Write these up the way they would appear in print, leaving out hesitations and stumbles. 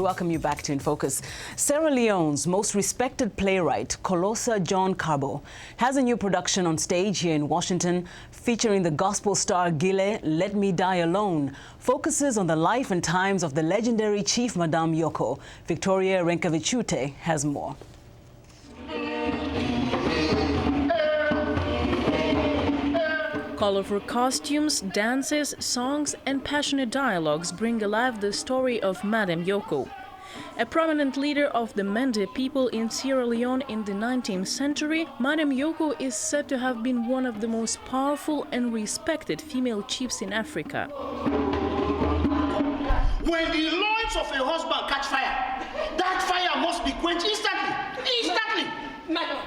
welcome you back to In Focus. Sierra Leone's most respected playwright, Colossa John Carbo, has a new production on stage here in Washington featuring the gospel star Gile, Let Me Die Alone, focuses on the life and times of the legendary Chief Madame Yoko. Viktorija Rinkeviciute has more. Colorful costumes, dances, songs and passionate dialogues bring alive the story of Madame Yoko. A prominent leader of the Mende people in Sierra Leone in the 19th century, Madame Yoko is said to have been one of the most powerful and respected female chiefs in Africa. When the loins of a husband catch fire, that fire must be quenched instantly. Instantly!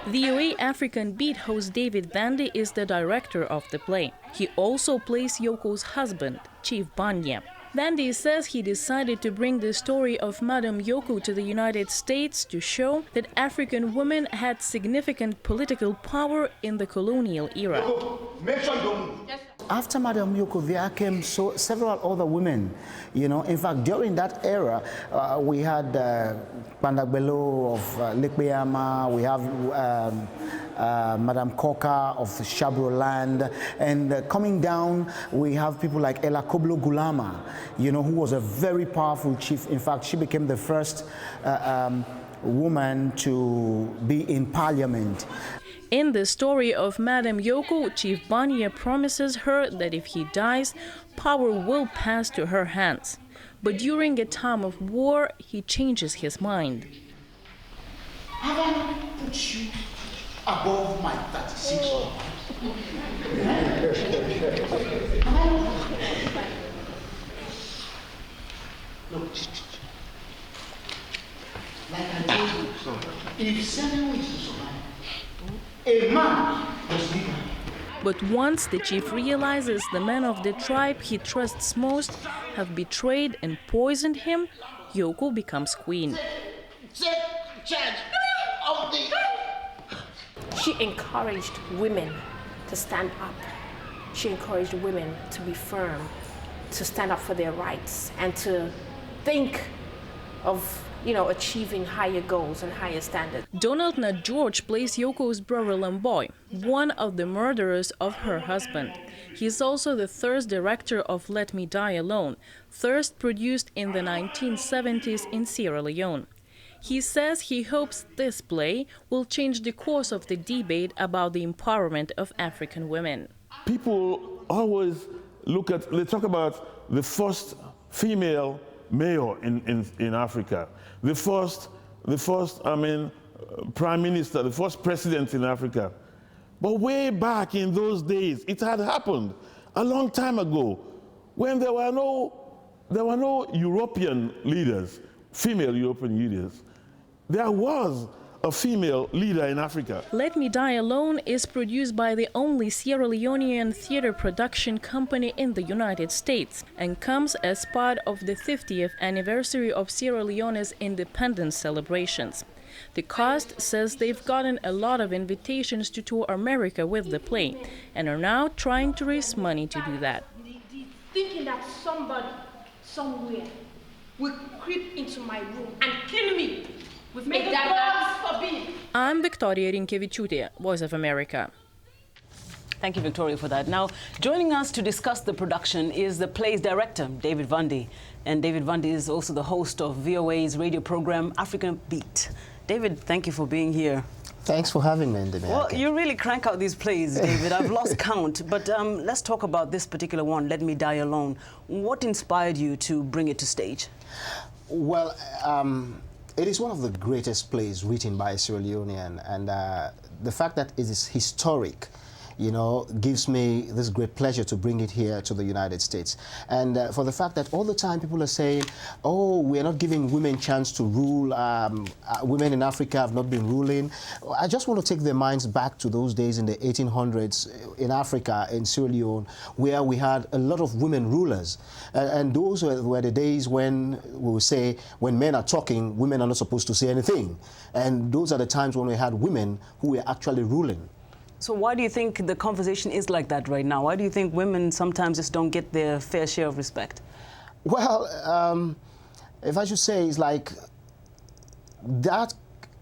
VOA African beat host David Vandy is the director of the play. He also plays Yoko's husband, Chief Banya. Vandy says he decided to bring the story of Madame Yoko to the United States to show that African women had significant political power in the colonial era. After Madame Yoko, there came several other women. You know, in fact, during that era, we had Pandagbelo of Lekbeyama, we have Madame Koka of Shabro Land, and coming down, we have people like Ella Koblo Gulama, you know, who was a very powerful chief. In fact, she became the first woman to be in parliament. In the story of Madame Yoko, Chief Banya promises her that if he dies, power will pass to her hands. But during a time of war, he changes his mind. Have I put you above my 36 or Look, like I told you, if 7 weeks to survive, a man was legal. But once the chief realizes the men of the tribe he trusts most have betrayed and poisoned him, Yoko becomes queen. She encouraged women to stand up. She encouraged women to be firm, to stand up for their rights, and to think of achieving higher goals and higher standards. Donald Nat George plays Yoko's brother Lamboy, one of the murderers of her husband. He is also the first director of Let Me Die Alone, first produced in the 1970s in Sierra Leone. He says he hopes this play will change the course of the debate about the empowerment of African women. People always they talk about the first female mayor in Africa, the first prime minister, the first president in Africa. But way back in those days, it had happened a long time ago when there were no European leaders, female European leaders. There was a female leader in Africa. Let Me Die Alone is produced by the only Sierra Leonean theater production company in the United States and comes as part of the 50th anniversary of Sierra Leone's independence celebrations. The cast says they've gotten a lot of invitations to tour America with the play and are now trying to raise money to do that. Thinking that somebody, somewhere, will creep into my room and kill me. May God forbid. I'm Viktorija Rinkeviciute, Voice of America. Thank you, Viktorija, for that. Now, joining us to discuss the production is the play's director, David Vandy. And David Vandy is also the host of VOA's radio program, African Beat. David, thank you for being here. Thanks for having me, Ndimyake. Well, you really crank out these plays, David. I've lost count. But let's talk about this particular one, Let Me Die Alone. What inspired you to bring it to stage? Well, it is one of the greatest plays written by a Sierra Leonean, and the fact that it is historic, gives me this great pleasure to bring it here to the United States. And for the fact that all the time people are saying, oh, we are not giving women chance to rule, women in Africa have not been ruling. I just want to take their minds back to those days in the 1800s in Africa, in Sierra Leone, where we had a lot of women rulers. And those were the days when we would say, when men are talking, women are not supposed to say anything. And those are the times when we had women who were actually ruling. So why do you think the conversation is like that right now? Why do you think women sometimes just don't get their fair share of respect? Well, if I should say, it's like that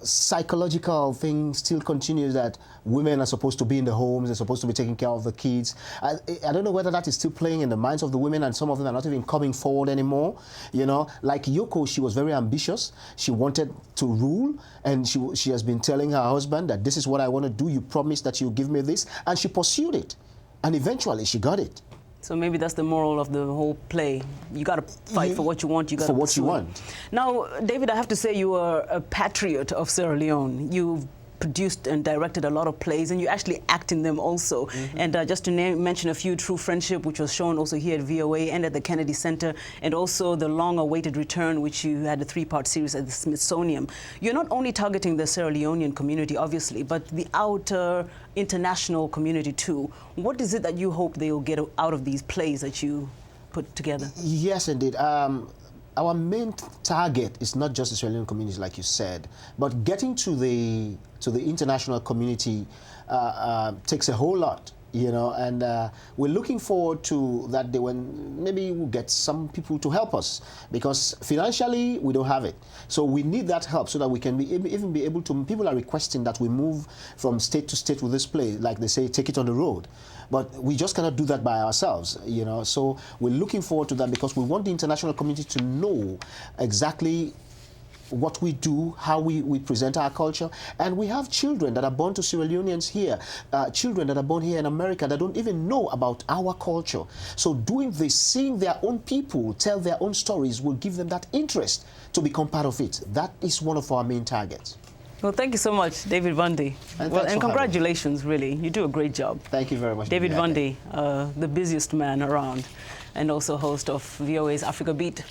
psychological thing still continues, that women are supposed to be in the homes, they're supposed to be taking care of the kids. I don't know whether that is still playing in the minds of the women, and some of them are not even coming forward anymore. You know, like Yoko, she was very ambitious. She wanted to rule, and she has been telling her husband that this is what I want to do. You promised that you'll give me this, and she pursued it, and eventually she got it. So maybe that's the moral of the whole play. You got to fight for what you want. You got for what you want. Now, David, I have to say you are a patriot of Sierra Leone. You've produced and directed a lot of plays, and you actually act in them also. And just to mention a few, True Friendship, which was shown also here at VOA and at the Kennedy Center, and also the long-awaited Return, which you had a 3-part series at the Smithsonian. You're not only targeting the Sierra Leonean community, obviously, but the outer international community too. What is it that you hope they'll get out of these plays that you put together? Yes, indeed. Our main target is not just the Sierra Leone community, like you said, but getting to the international community takes a whole lot, you know, and we're looking forward to that day when maybe we'll get some people to help us, because financially we don't have it. So we need that help so that we can even be able to, people are requesting that we move from state to state with this play, like they say, take it on the road. But we just cannot do that by ourselves, you know. So we're looking forward to that, because we want the international community to know exactly what we do, how we present our culture. And we have children that are born to Sierra Leoneans here, children that are born here in America that don't even know about our culture. So doing this, seeing their own people tell their own stories, will give them that interest to become part of it. That is one of our main targets. Well, thank you so much, David Vandy. And congratulations, really. You do a great job. Thank you very much. David Vandy, the busiest man around, and also host of VOA's Africa Beat.